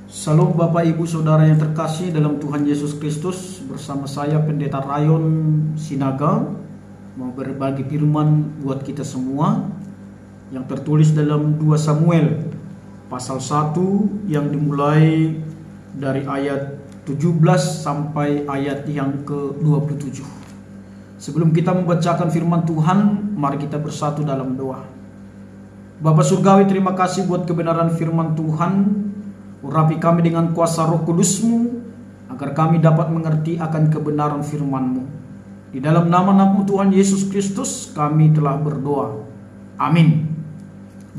Salam Bapak Ibu Saudara yang terkasih dalam Tuhan Yesus Kristus. Bersama saya Pendeta Rayon Sinaga mau berbagi firman buat kita semua yang tertulis dalam 2 Samuel pasal 1 yang dimulai dari ayat 17 sampai ayat yang ke-27. Sebelum kita membacakan firman Tuhan, mari kita bersatu dalam doa. Bapa Surgawi, terima kasih buat kebenaran firman Tuhan. Urapi kami dengan kuasa Roh Kudus-Mu, agar kami dapat mengerti akan kebenaran firman-Mu. Di dalam nama-Mu Tuhan Yesus Kristus kami telah berdoa. Amin.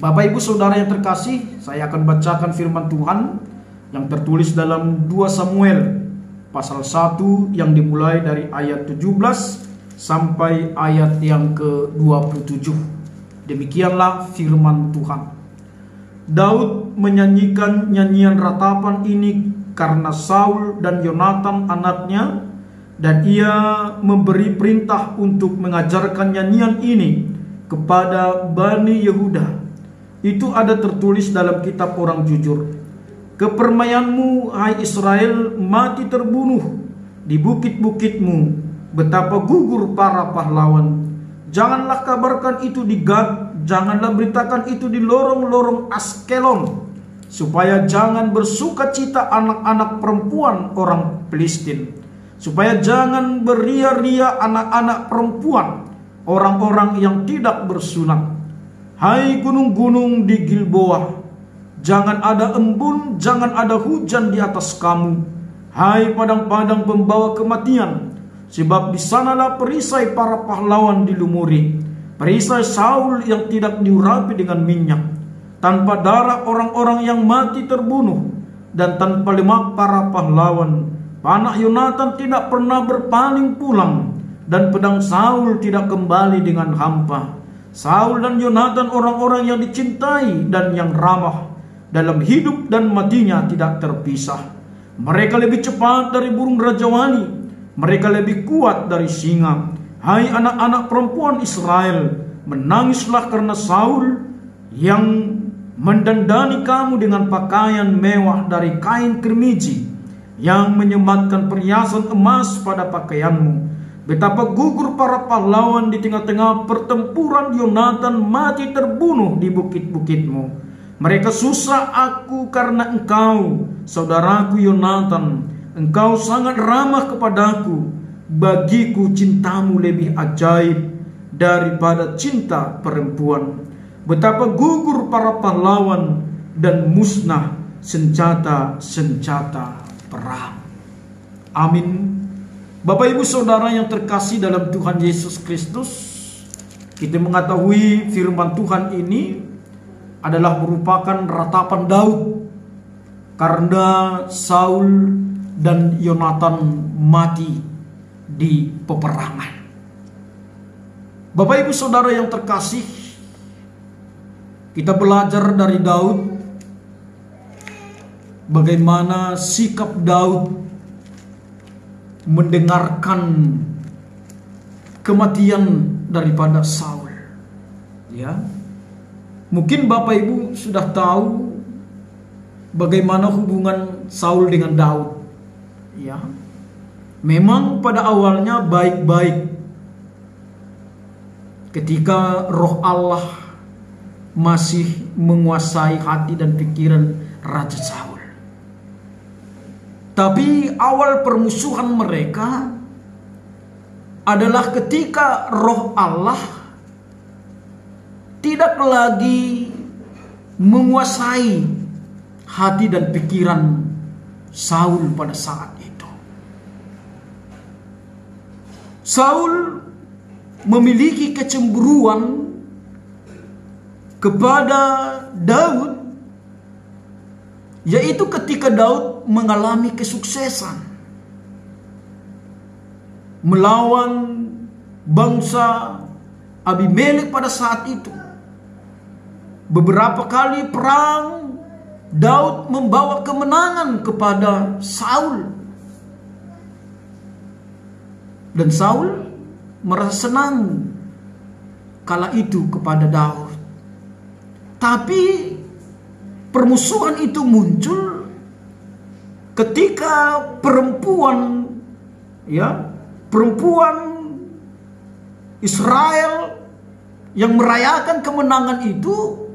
Bapak Ibu Saudara yang terkasih, saya akan bacakan firman Tuhan yang tertulis dalam 2 Samuel pasal 1 yang dimulai dari ayat 17 sampai ayat yang ke-27. Demikianlah firman Tuhan. Daud menyanyikan nyanyian ratapan ini karena Saul dan Yonatan anaknya, dan ia memberi perintah untuk mengajarkan nyanyian ini kepada Bani Yehuda. Itu ada tertulis dalam kitab orang jujur. Kepermayanmu, hai Israel, mati terbunuh di bukit-bukitmu, betapa gugur para pahlawan. Janganlah kabarkan itu di Gad, janganlah beritakan itu di lorong-lorong Askelon, supaya jangan bersuka cita anak-anak perempuan orang Filistin, supaya jangan beria-ria anak-anak perempuan orang-orang yang tidak bersunat. Hai gunung-gunung di Gilboa, jangan ada embun, jangan ada hujan di atas kamu. Hai padang-padang pembawa kematian, sebab di sanalah perisai para pahlawan dilumuri, perisai Saul yang tidak diurapi dengan minyak, tanpa darah orang-orang yang mati terbunuh, dan tanpa lemak para pahlawan. Panah Yonatan tidak pernah berpaling pulang, dan pedang Saul tidak kembali dengan hampa. Saul dan Yonatan orang-orang yang dicintai dan yang ramah, dalam hidup dan matinya tidak terpisah. Mereka lebih cepat dari burung rajawali, mereka lebih kuat dari singa. Hai anak-anak perempuan Israel, menangislah karena Saul yang mendandani kamu dengan pakaian mewah dari kain kirmiji, yang menyematkan perhiasan emas pada pakaianmu. Betapa gugur para pahlawan di tengah-tengah pertempuran. Yonatan mati terbunuh di bukit-bukitmu. Mereka susah aku karena engkau, saudaraku Yonatan. Engkau sangat ramah kepadaku. Bagiku cintamu lebih ajaib daripada cinta perempuan. Betapa gugur para pahlawan dan musnah senjata-senjata perang. Amin. Bapak Ibu Saudara yang terkasih dalam Tuhan Yesus Kristus, kita mengetahui firman Tuhan ini adalah merupakan ratapan Daud karena Saul dan Yonatan mati di peperangan. Bapak Ibu Saudara yang terkasih, kita belajar dari Daud bagaimana sikap Daud mendengarkan kematian daripada Saul. Ya, mungkin Bapak Ibu sudah tahu bagaimana hubungan Saul dengan Daud. Ya, memang pada awalnya baik-baik ketika Roh Allah masih menguasai hati dan pikiran Raja Saul. Tapi awal permusuhan mereka adalah ketika Roh Allah tidak lagi menguasai hati dan pikiran Saul pada saat itu. Saul memiliki kecemburuan kepada Daud, yaitu ketika Daud mengalami kesuksesan melawan bangsa Abimelek pada saat itu. Beberapa kali perang Daud membawa kemenangan kepada Saul, dan Saul merasa senang kala itu kepada Daud. Tapi permusuhan itu muncul ketika perempuan Israel yang merayakan kemenangan itu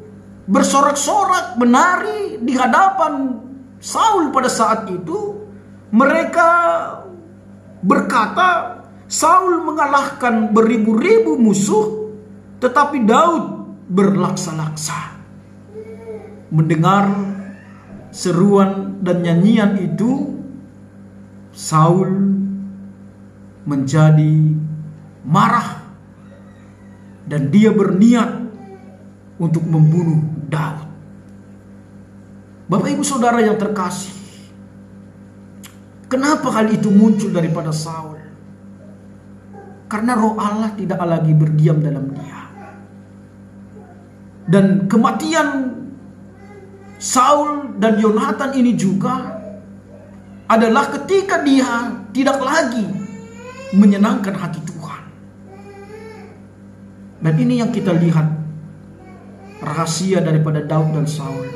bersorak-sorak, menari di hadapan Saul pada saat itu, mereka berkata, Saul mengalahkan beribu-ribu musuh, tetapi Daud berlaksa-laksa. Mendengar seruan dan nyanyian itu, Saul menjadi marah dan dia berniat untuk membunuh Daud. Bapak Ibu Saudara yang terkasih, kenapa hal itu muncul daripada Saul? Karena Roh Allah tidak lagi berdiam dalam dia. Dan kematian Saul dan Yonatan ini juga adalah ketika dia tidak lagi menyenangkan hati Tuhan. Dan ini yang kita lihat, rahasia daripada Daud dan Saul.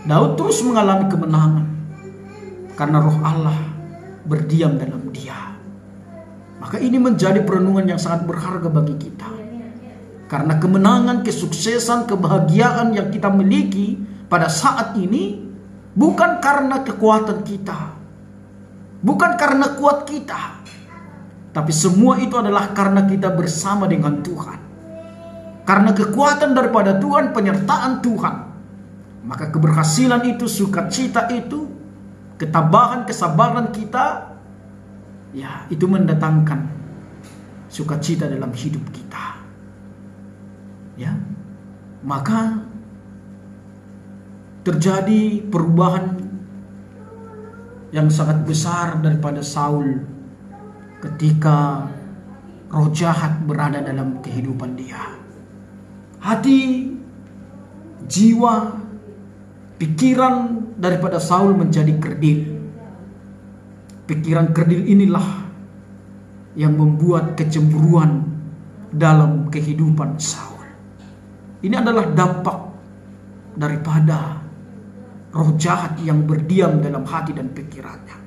Daud terus mengalami kemenangan karena Roh Allah berdiam dalam dia. Maka ini menjadi perenungan yang sangat berharga bagi kita. Karena kemenangan, kesuksesan, kebahagiaan yang kita miliki pada saat ini bukan karena kekuatan kita, bukan karena kuat kita, tapi semua itu adalah karena kita bersama dengan Tuhan. Karena kekuatan daripada Tuhan, penyertaan Tuhan, maka keberhasilan itu, sukacita itu, ketabahan, kesabaran kita, ya, itu mendatangkan sukacita dalam hidup kita. Ya, maka terjadi perubahan yang sangat besar daripada Saul ketika roh jahat berada dalam kehidupan dia. Hati, jiwa, pikiran daripada Saul menjadi kerdil. Pikiran kerdil inilah yang membuat kecemburuan dalam kehidupan Saul. Ini adalah dampak daripada roh jahat yang berdiam dalam hati dan pikirannya.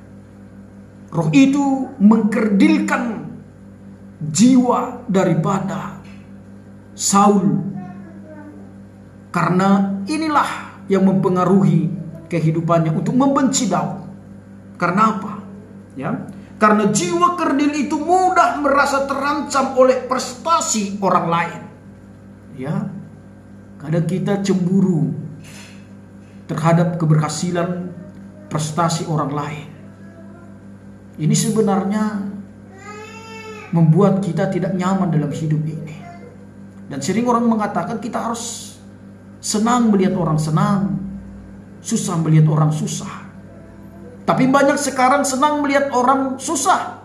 Roh itu mengkerdilkan jiwa daripada Saul. Karena inilah yang mempengaruhi kehidupannya untuk membenci Daud. Karena apa? Ya, karena jiwa kerdil itu mudah merasa terancam oleh prestasi orang lain. Ya, kadang kita cemburu terhadap keberhasilan prestasi orang lain. Ini sebenarnya membuat kita tidak nyaman dalam hidup ini. Dan sering orang mengatakan kita harus senang melihat orang senang, susah melihat orang susah. Tapi banyak sekarang senang melihat orang susah,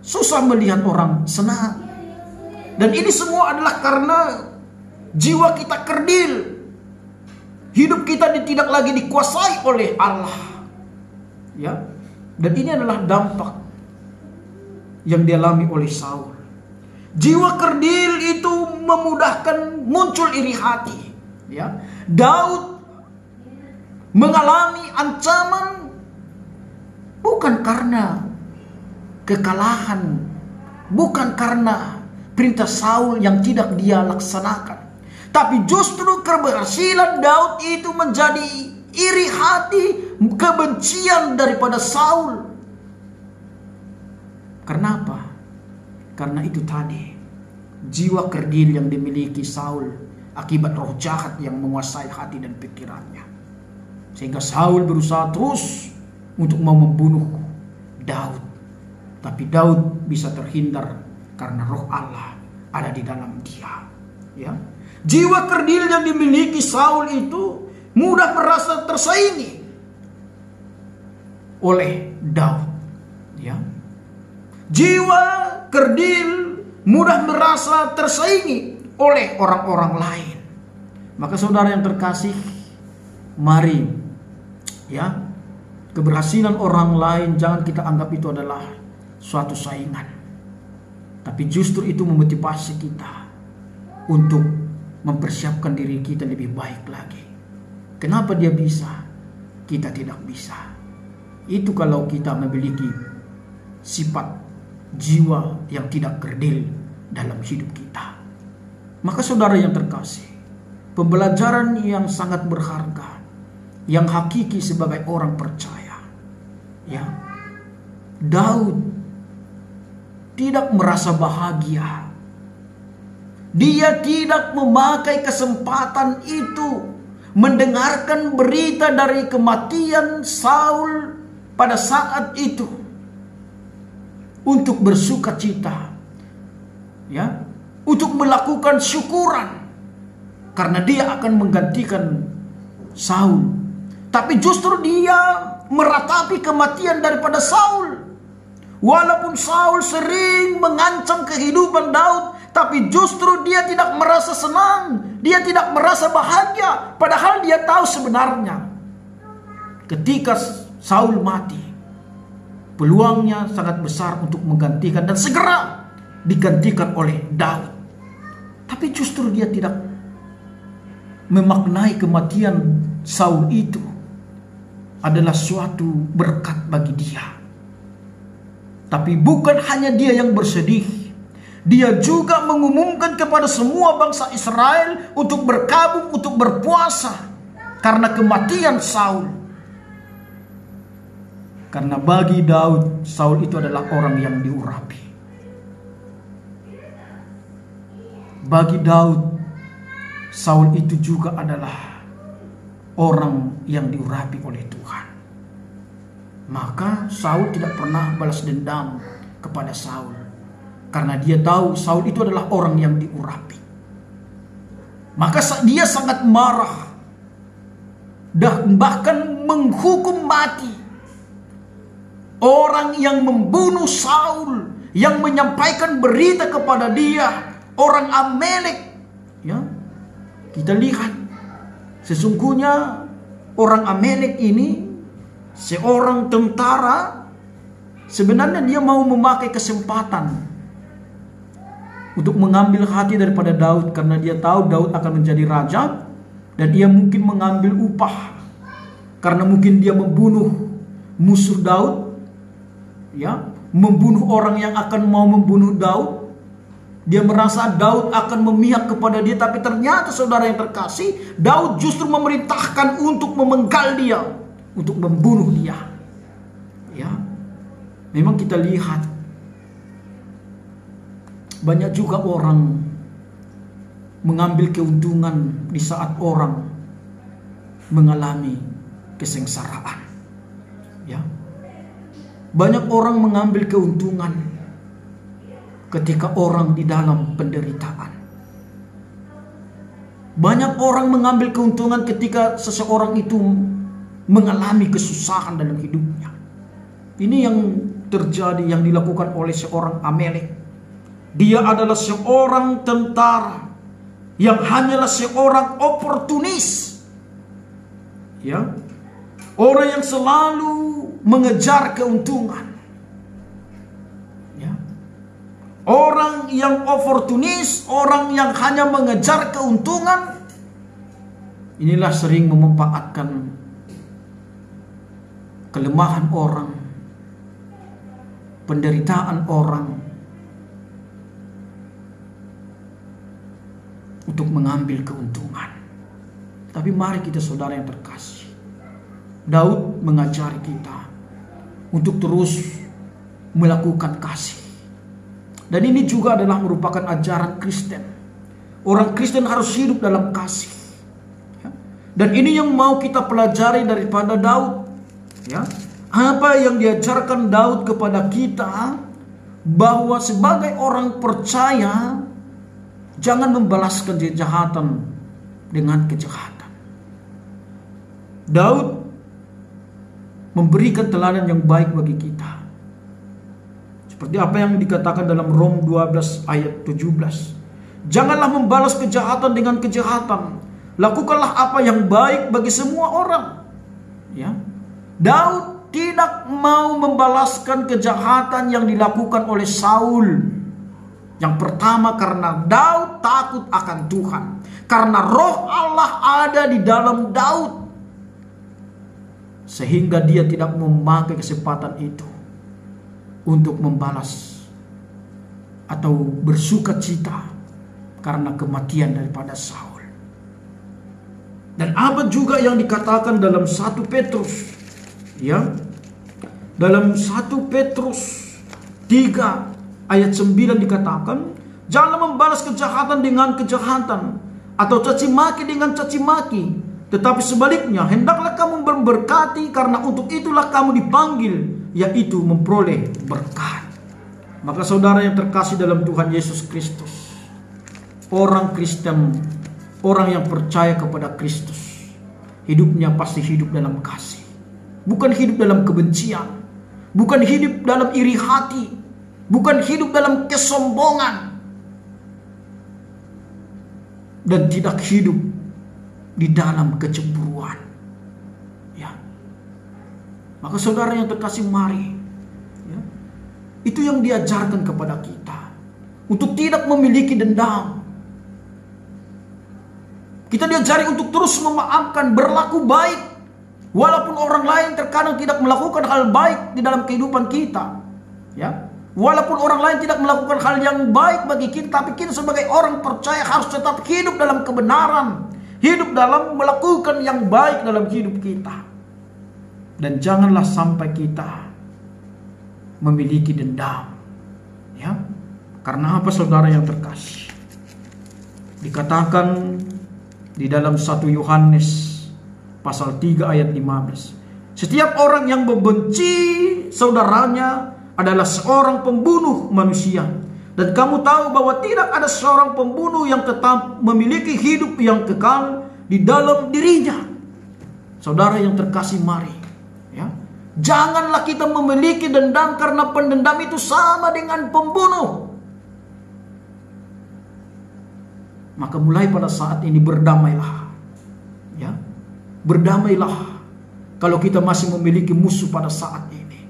susah melihat orang senang. Dan ini semua adalah karena jiwa kita kerdil. Hidup kita tidak lagi dikuasai oleh Allah. Ya. Dan ini adalah dampak yang dialami oleh Saul. Jiwa kerdil itu memudahkan muncul iri hati. Ya. Daud mengalami ancaman bukan karena kekalahan, bukan karena perintah Saul yang tidak dia laksanakan, tapi justru keberhasilan Daud itu menjadi iri hati, kebencian daripada Saul. Karena apa? Karena itu tadi, jiwa kerdil yang dimiliki Saul akibat roh jahat yang menguasai hati dan pikirannya. Sehingga Saul berusaha terus untuk mau membunuh Daud. Tapi Daud bisa terhindar karena roh Allah ada di dalam dia. Ya. Jiwa kerdil yang dimiliki Saul itu mudah merasa tersaingi oleh Daud. Ya. Jiwa kerdil mudah merasa tersaingi oleh orang-orang lain. Maka saudara yang terkasih, mari ya, keberhasilan orang lain jangan kita anggap itu adalah suatu saingan. Tapi justru itu memotivasi kita untuk mempersiapkan diri kita lebih baik lagi. Kenapa dia bisa? Kita tidak bisa. Itu kalau kita memiliki sifat jiwa yang tidak kerdil dalam hidup kita. Maka saudara yang terkasih, pembelajaran yang sangat berharga, yang hakiki sebagai orang percaya, ya, Daud tidak merasa bahagia. Dia tidak memakai kesempatan itu mendengarkan berita dari kematian Saul pada saat itu untuk bersukacita, ya, untuk melakukan syukuran karena dia akan menggantikan Saul. Tapi justru dia meratapi kematian daripada Saul. Walaupun Saul sering mengancam kehidupan Daud, tapi justru dia tidak merasa senang, dia tidak merasa bahagia, padahal dia tahu sebenarnya ketika Saul mati, peluangnya sangat besar untuk menggantikan dan segera digantikan oleh Daud. Tapi justru dia tidak memaknai kematian Saul itu adalah suatu berkat bagi dia. Tapi bukan hanya dia yang bersedih, dia juga mengumumkan kepada semua bangsa Israel untuk berkabung, untuk berpuasa karena kematian Saul. Karena bagi Daud, Saul itu adalah orang yang diurapi. Bagi Daud, Saul itu juga adalah orang yang diurapi oleh Tuhan. Maka Saul tidak pernah balas dendam kepada Saul, karena dia tahu Saul itu adalah orang yang diurapi. Maka dia sangat marah dan bahkan menghukum mati orang yang membunuh Saul, yang menyampaikan berita kepada dia, orang Amalek. Ya, kita lihat sesungguhnya orang Amalek ini seorang tentara. Sebenarnya dia mau memakai kesempatan untuk mengambil hati daripada Daud, karena dia tahu Daud akan menjadi raja, dan dia mungkin mengambil upah karena mungkin dia membunuh musuh Daud, ya, membunuh orang yang akan mau membunuh Daud. Dia merasa Daud akan memihak kepada dia, tapi ternyata saudara yang terkasih, Daud justru memerintahkan untuk memenggal dia, untuk membunuh dia. Ya, memang kita lihat banyak juga orang mengambil keuntungan di saat orang mengalami kesengsaraan. Ya, banyak orang mengambil keuntungan ketika orang di dalam penderitaan. Banyak orang mengambil keuntungan ketika seseorang itu mengalami kesusahan dalam hidupnya. Ini yang terjadi, yang dilakukan oleh seorang Amalek. Dia adalah seorang tentara yang hanyalah seorang oportunis. Ya, orang yang selalu mengejar keuntungan. Orang yang oportunis, orang yang hanya mengejar keuntungan, inilah sering memanfaatkan kelemahan orang, penderitaan orang, untuk mengambil keuntungan. Tapi mari kita saudara yang terkasih, Daud mengajari kita untuk terus melakukan kasih. Dan ini juga adalah merupakan ajaran Kristen. Orang Kristen harus hidup dalam kasih. Dan ini yang mau kita pelajari daripada Daud. Ya, apa yang diajarkan Daud kepada kita, bahwa sebagai orang percaya jangan membalaskan kejahatan dengan kejahatan. Daud memberikan teladan yang baik bagi kita. Seperti apa yang dikatakan dalam Rom 12 ayat 17. Janganlah membalas kejahatan dengan kejahatan. Lakukanlah apa yang baik bagi semua orang. Ya. Daud tidak mau membalaskan kejahatan yang dilakukan oleh Saul. Yang pertama karena Daud takut akan Tuhan. Karena roh Allah ada di dalam Daud. sehingga dia tidak memakai kesempatan itu untuk membalas atau bersuka cita karena kematian daripada Saul. Dan apa juga yang dikatakan dalam 1 Petrus, ya, dalam 1 Petrus 3 ayat 9 dikatakan, janganlah membalas kejahatan dengan kejahatan atau caci maki dengan caci maki, tetapi sebaliknya hendaklah kamu memberkati, karena untuk itulah kamu dipanggil, yaitu memperoleh berkat. Maka saudara yang terkasih dalam Tuhan Yesus Kristus, orang Kristen, orang yang percaya kepada Kristus, hidupnya pasti hidup dalam kasih, bukan hidup dalam kebencian, bukan hidup dalam iri hati, bukan hidup dalam kesombongan, dan tidak hidup di dalam kecemburuan. Ya. Maka saudara yang terkasih, mari, ya, itu yang diajarkan kepada kita, untuk tidak memiliki dendam. Kita diajari untuk terus memaafkan, berlaku baik, walaupun orang lain terkadang tidak melakukan hal baik di dalam kehidupan kita. Ya. Walaupun orang lain tidak melakukan hal yang baik bagi kita, tapi kita sebagai orang percaya harus tetap hidup dalam kebenaran, hidup dalam melakukan yang baik dalam hidup kita. Dan janganlah sampai kita memiliki dendam. Ya. Karena apa saudara yang terkasih? Dikatakan di dalam 1 Yohanes pasal 3 ayat 15. Setiap orang yang membenci saudaranya adalah seorang pembunuh manusia. Dan kamu tahu bahwa tidak ada seorang pembunuh yang tetap memiliki hidup yang kekal di dalam dirinya. Saudara yang terkasih, mari, ya, janganlah kita memiliki dendam, karena pendendam itu sama dengan pembunuh. Maka mulai pada saat ini berdamailah, ya, berdamailah kalau kita masih memiliki musuh pada saat ini.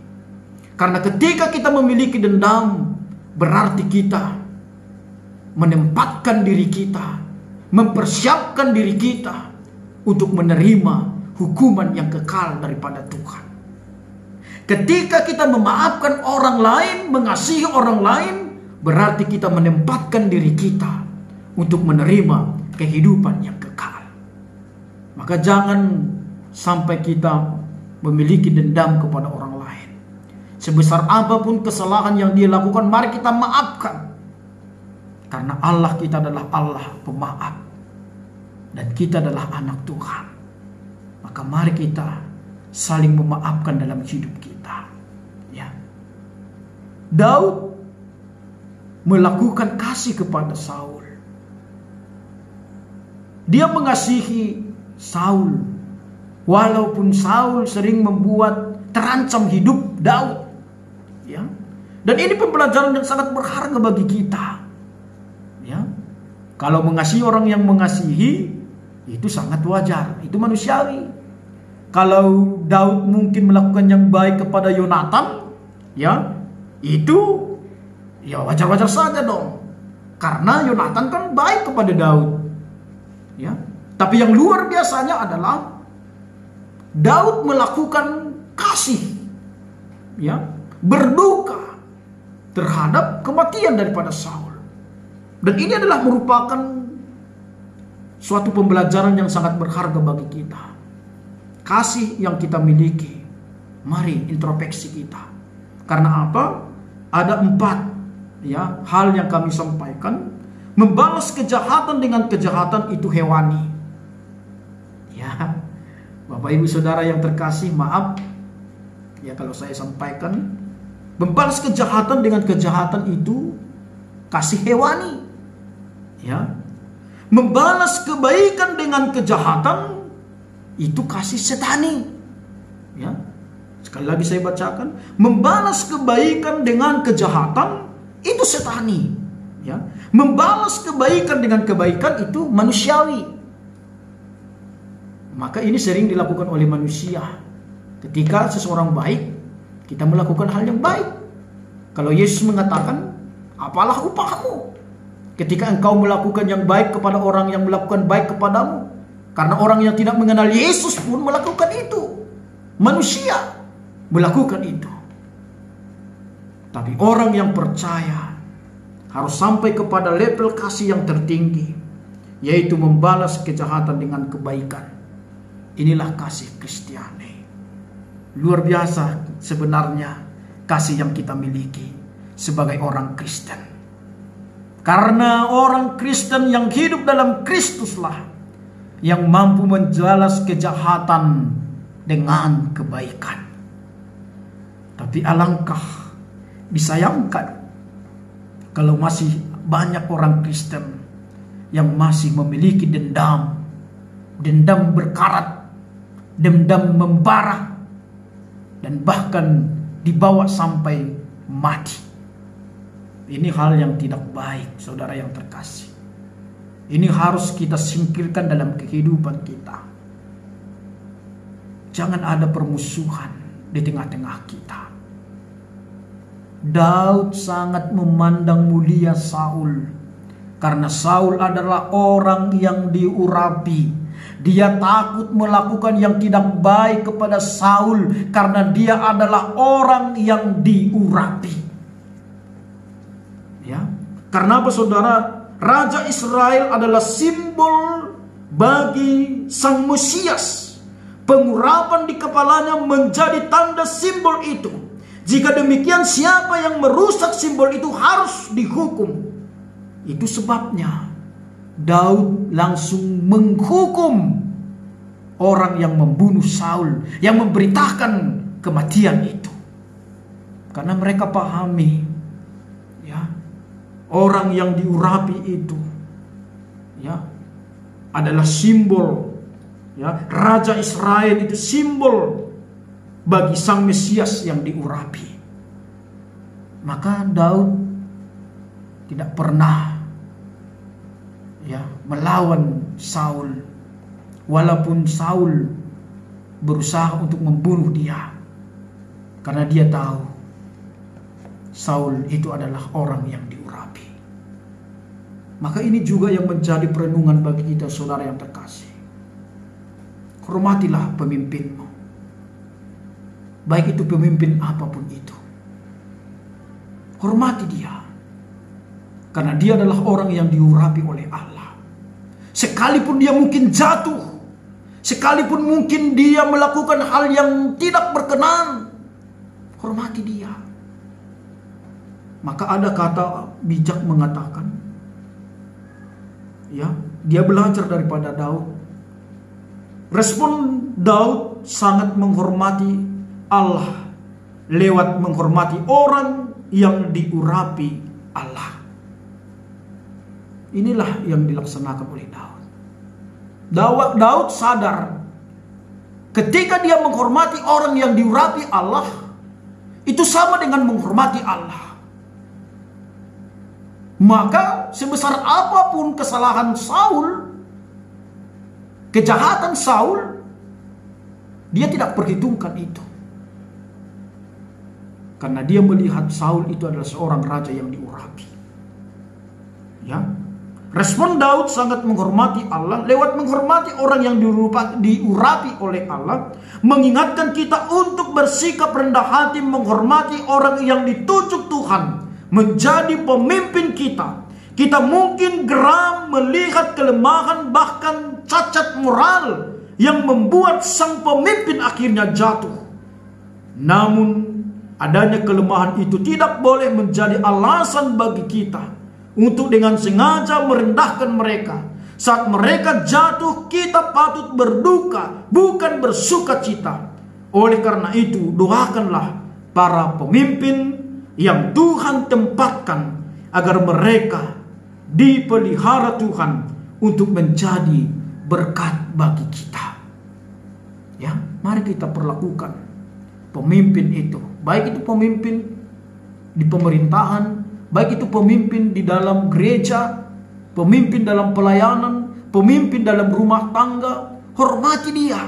Karena ketika kita memiliki dendam, berarti kita menempatkan diri kita, mempersiapkan diri kita untuk menerima hukuman yang kekal daripada Tuhan. Ketika kita memaafkan orang lain, mengasihi orang lain, berarti kita menempatkan diri kita untuk menerima kehidupan yang kekal. Maka jangan sampai kita memiliki dendam kepada orang lain. Sebesar apapun kesalahan yang dia lakukan, mari kita maafkan. Karena Allah kita adalah Allah pemaaf, dan kita adalah anak Tuhan. Maka mari kita saling memaafkan dalam hidup kita. Ya. Daud melakukan kasih kepada Saul. Dia mengasihi Saul, walaupun Saul sering membuat terancam hidup Daud. Ya. Dan ini pembelajaran yang sangat berharga bagi kita. Ya. Kalau mengasihi orang yang mengasihi, itu sangat wajar, itu manusiawi. Kalau Daud mungkin melakukan yang baik kepada Yonatan, ya, itu ya wajar-wajar saja dong. Karena Yonatan kan baik kepada Daud. Ya. Tapi yang luar biasanya adalah Daud melakukan kasih, ya, berduka terhadap kematian daripada Saul. Dan ini adalah merupakan suatu pembelajaran yang sangat berharga bagi kita. Kasih yang kita miliki, mari introspeksi kita. Karena apa? Ada 4, ya, hal yang kami sampaikan. Membalas kejahatan dengan kejahatan itu hewani. Ya, Bapak Ibu Saudara yang terkasih, maaf ya kalau saya sampaikan, membalas kejahatan dengan kejahatan itu kasih hewani. Ya. Membalas kebaikan dengan kejahatan itu kasih setani. Ya. Sekali lagi saya bacakan, membalas kebaikan dengan kejahatan itu setani. Ya. Membalas kebaikan dengan kebaikan itu manusiawi. Maka ini sering dilakukan oleh manusia. Ketika seseorang baik, kita melakukan hal yang baik. Kalau Yesus mengatakan, apalah upahmu ketika engkau melakukan yang baik kepada orang yang melakukan baik kepadamu? Karena orang yang tidak mengenal Yesus pun melakukan itu. manusia melakukan itu. Tapi orang yang percaya harus sampai kepada level kasih yang tertinggi, yaitu membalas kejahatan dengan kebaikan. Inilah kasih Kristiani. Luar biasa sebenarnya kasih yang kita miliki sebagai orang Kristen. Karena orang Kristen yang hidup dalam Kristuslah yang mampu membalas kejahatan dengan kebaikan. Tapi alangkah disayangkan kalau masih banyak orang Kristen yang masih memiliki dendam berkarat, dendam membara, dan bahkan dibawa sampai mati. Ini hal yang tidak baik, saudara yang terkasih. Ini harus kita singkirkan dalam kehidupan kita. Jangan ada permusuhan di tengah-tengah kita. Daud sangat memandang mulia Saul, karena Saul adalah orang yang diurapi. Dia takut melakukan yang tidak baik kepada Saul karena dia adalah orang yang diurapi. Ya, karena apa saudara? Raja Israel adalah simbol bagi Sang Mesias. Pengurapan di kepalanya menjadi tanda simbol itu. Jika demikian, siapa yang merusak simbol itu harus dihukum. Itu sebabnya Daud langsung menghukum orang yang membunuh Saul, yang memberitakan kematian itu. Karena mereka pahami, ya, orang yang diurapi itu, ya, adalah simbol, ya, Raja Israel itu simbol bagi Sang Mesias yang diurapi. Maka Daud tidak pernah, ya, melawan Saul, walaupun Saul berusaha untuk membunuh dia, karena dia tahu Saul itu adalah orang yang diurapi. Maka ini juga yang menjadi perenungan bagi kita, saudara yang terkasih. Hormatilah pemimpinmu, baik itu pemimpin apapun itu. Hormati dia, karena dia adalah orang yang diurapi oleh Allah. Sekalipun dia mungkin jatuh, sekalipun mungkin dia melakukan hal yang tidak berkenan, hormati dia. Maka ada kata bijak mengatakan, ya, dia belajar daripada Daud. Respon Daud sangat menghormati Allah lewat menghormati orang yang diurapi Allah. Inilah yang dilaksanakan oleh Daud. Daud sadar ketika dia menghormati orang yang diurapi Allah, itu sama dengan menghormati Allah. Maka sebesar apapun kesalahan Saul, kejahatan Saul, dia tidak perhitungkan itu. Karena dia melihat Saul itu adalah seorang raja yang diurapi. Ya. Respon Daud sangat menghormati Allah lewat menghormati orang yang diurapi oleh Allah, mengingatkan kita untuk bersikap rendah hati menghormati orang yang ditunjuk Tuhan menjadi pemimpin kita. Kita mungkin geram melihat kelemahan bahkan cacat moral yang membuat sang pemimpin akhirnya jatuh. Namun adanya kelemahan itu tidak boleh menjadi alasan bagi kita untuk dengan sengaja merendahkan mereka. Saat mereka jatuh, kita patut berduka, bukan bersuka cita. Oleh karena itu, doakanlah para pemimpin yang Tuhan tempatkan agar mereka dipelihara Tuhan untuk menjadi berkat bagi kita. Ya, mari kita perlakukan pemimpin itu, baik itu pemimpin di pemerintahan, baik itu pemimpin di dalam gereja, pemimpin dalam pelayanan, pemimpin dalam rumah tangga. Hormati dia.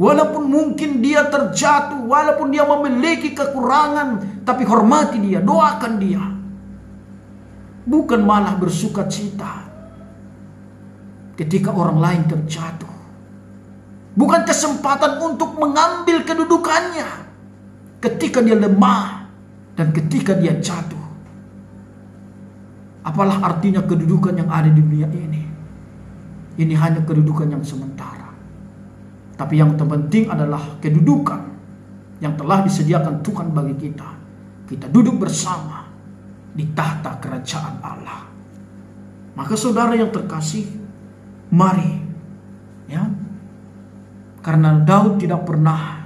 Walaupun mungkin dia terjatuh, walaupun dia memiliki kekurangan, tapi hormati dia, doakan dia. Bukan malah bersuka cita ketika orang lain terjatuh. bukan kesempatan untuk mengambil kedudukannya ketika dia lemah dan ketika dia jatuh. Apalah artinya kedudukan yang ada di dunia ini? Ini hanya kedudukan yang sementara. Tapi yang terpenting adalah kedudukan yang telah disediakan Tuhan bagi kita. Kita duduk bersama di tahta kerajaan Allah. Maka saudara yang terkasih, mari ya, karena Daud tidak pernah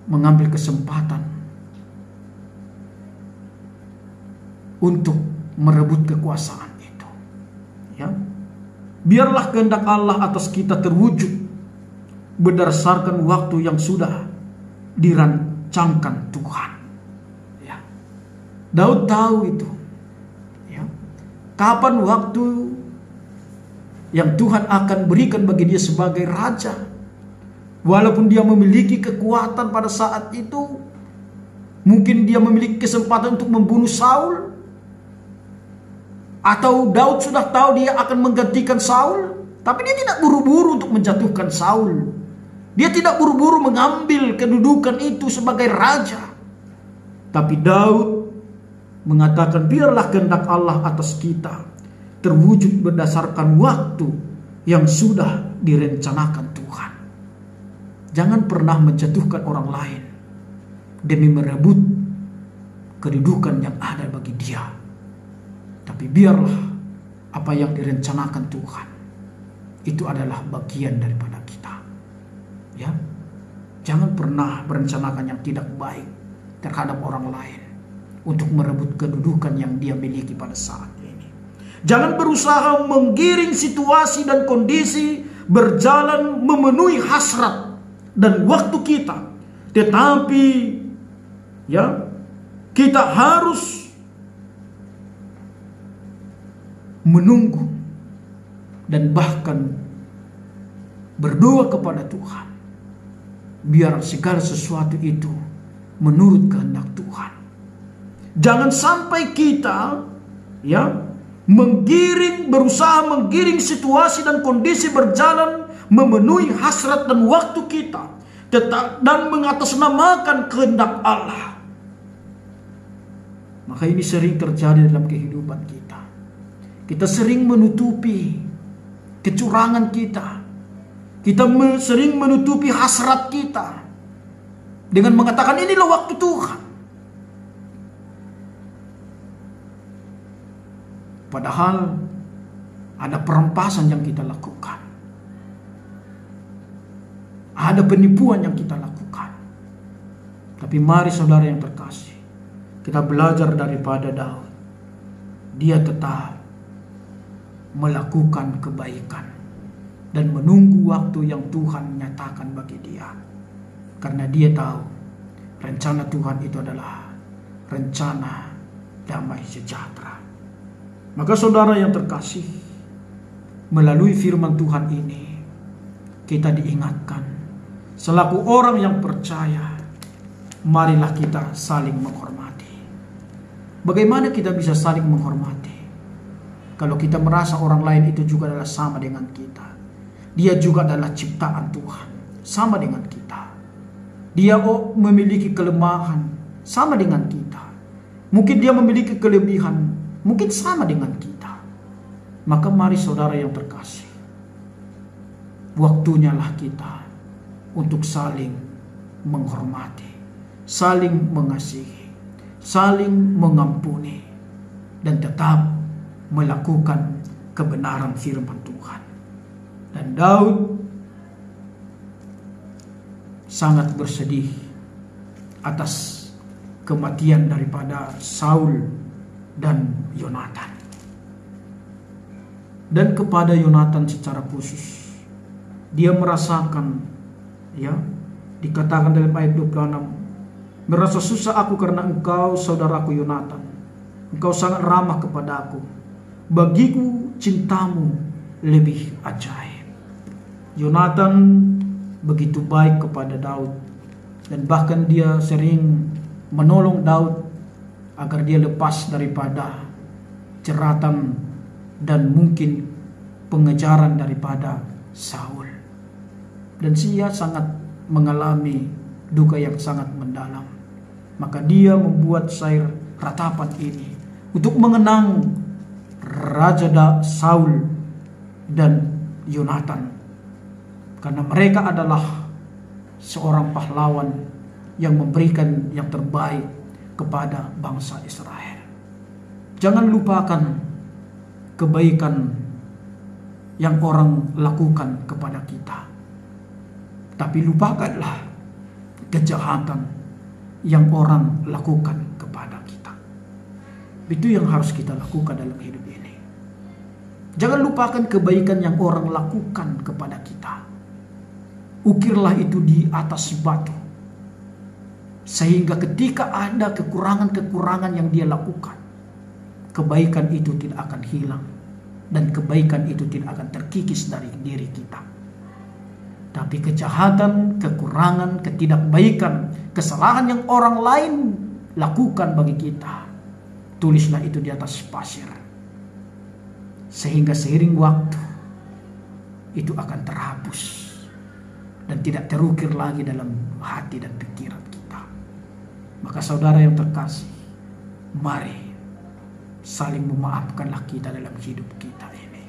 mengambil kesempatan untuk merebut kekuasaan itu. Ya, biarlah kehendak Allah atas kita terwujud berdasarkan waktu yang sudah dirancangkan Tuhan. Ya, Daud tahu itu. Ya, kapan waktu yang Tuhan akan berikan bagi dia sebagai raja. Walaupun dia memiliki kekuatan pada saat itu, mungkin dia memiliki kesempatan untuk membunuh Saul, atau Daud sudah tahu dia akan menggantikan Saul, tapi dia tidak buru-buru untuk menjatuhkan Saul. Dia tidak buru-buru mengambil kedudukan itu sebagai raja. Tapi Daud mengatakan, biarlah kehendak Allah atas kita terwujud berdasarkan waktu yang sudah direncanakan Tuhan. Jangan pernah menjatuhkan orang lain demi merebut kedudukan yang ada bagi dia. Tapi biarlah apa yang direncanakan Tuhan itu adalah bagian daripada kita. Ya, jangan pernah merencanakan yang tidak baik terhadap orang lain untuk merebut kedudukan yang dia miliki pada saat ini. Jangan berusaha menggiring situasi dan kondisi berjalan memenuhi hasrat dan waktu kita. Tetapi ya, kita harus menunggu dan bahkan berdoa kepada Tuhan, biar segala sesuatu itu menurut kehendak Tuhan. Jangan sampai kita ya berusaha menggiring situasi dan kondisi berjalan memenuhi hasrat dan waktu kita dan mengatasnamakan kehendak Allah. Maka ini sering terjadi dalam kehidupan kita. Kita sering menutupi kecurangan kita. Kita sering menutupi hasrat kita dengan mengatakan inilah waktu Tuhan. Padahal ada perampasan yang kita lakukan. Ada penipuan yang kita lakukan. Tapi mari saudara yang terkasih, kita belajar daripada Daud. Dia tetap melakukan kebaikan dan menunggu waktu yang Tuhan nyatakan bagi dia. Karena dia tahu rencana Tuhan itu adalah rencana damai sejahtera. Maka saudara yang terkasih, melalui firman Tuhan ini kita diingatkan selaku orang yang percaya, marilah kita saling menghormati. Bagaimana kita bisa saling menghormati kalau kita merasa orang lain itu juga adalah sama dengan kita? Dia juga adalah ciptaan Tuhan, sama dengan kita. Dia memiliki kelemahan, sama dengan kita. Mungkin dia memiliki kelebihan, mungkin sama dengan kita. Maka mari saudara yang terkasih, waktunya lah kita untuk saling menghormati, saling mengasihi, saling mengampuni, dan tetap melakukan kebenaran firman Tuhan. Dan Daud sangat bersedih atas kematian daripada Saul dan Yonatan. Dan kepada Yonatan secara khusus, dia merasakan, ya, dikatakan dalam ayat 26, merasa susah aku karena engkau saudaraku Yonatan. Engkau sangat ramah kepada aku. Bagiku cintamu lebih ajaib. Yonatan begitu baik kepada Daud, dan bahkan dia sering menolong Daud agar dia lepas daripada jeratan dan mungkin pengejaran daripada Saul. dan dia sangat mengalami duka yang sangat mendalam. Maka dia membuat syair ratapan ini untuk mengenang Raja Saul dan Yonatan, karena mereka adalah seorang pahlawan yang memberikan yang terbaik kepada bangsa Israel. Jangan lupakan kebaikan yang orang lakukan kepada kita, tapi lupakanlah kejahatan yang orang lakukan kepada kita. Itu yang harus kita lakukan dalam hidup ini. Jangan lupakan kebaikan yang orang lakukan kepada kita. Ukirlah itu di atas batu, sehingga ketika ada kekurangan-kekurangan yang dia lakukan, kebaikan itu tidak akan hilang, dan kebaikan itu tidak akan terkikis dari diri kita. Tapi kejahatan, kekurangan, ketidakbaikan, kesalahan yang orang lain lakukan bagi kita, tulislah itu di atas pasir, sehingga seiring waktu itu akan terhapus dan tidak terukir lagi dalam hati dan pikiran kita. Maka saudara yang terkasih, mari saling memaafkanlah kita dalam hidup kita ini.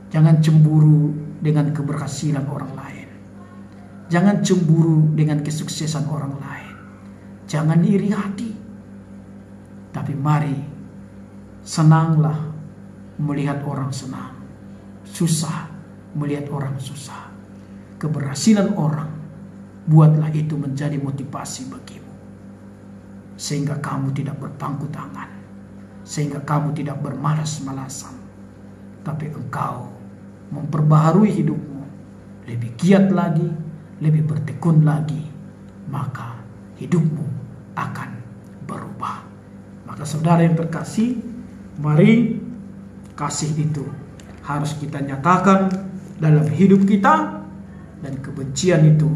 Jangan cemburu dengan keberhasilan orang lain. Jangan cemburu dengan kesuksesan orang lain. Jangan iri hati. Tapi mari senanglah melihat orang senang. Susah melihat orang susah. Keberhasilan orang, buatlah itu menjadi motivasi bagimu, sehingga kamu tidak berpangku tangan, sehingga kamu tidak bermalas-malasan, tapi engkau memperbaharui hidupmu lebih giat lagi, lebih bertekun lagi, maka hidupmu akan berubah. Maka saudara yang terkasih, mari kasih itu harus kita nyatakan dalam hidup kita, dan kebencian itu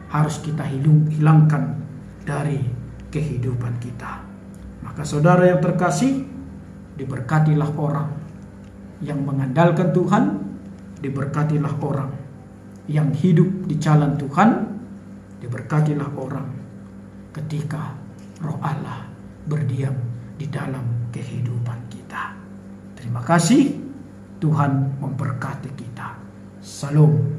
harus kita hilangkan dari kehidupan kita. Maka saudara yang terkasih, diberkatilah orang yang mengandalkan Tuhan, diberkatilah orang yang hidup di jalan Tuhan, diberkatilah orang ketika Roh Allah berdiam di dalam kehidupan kita. Terima kasih, Tuhan memberkati kita. Salam.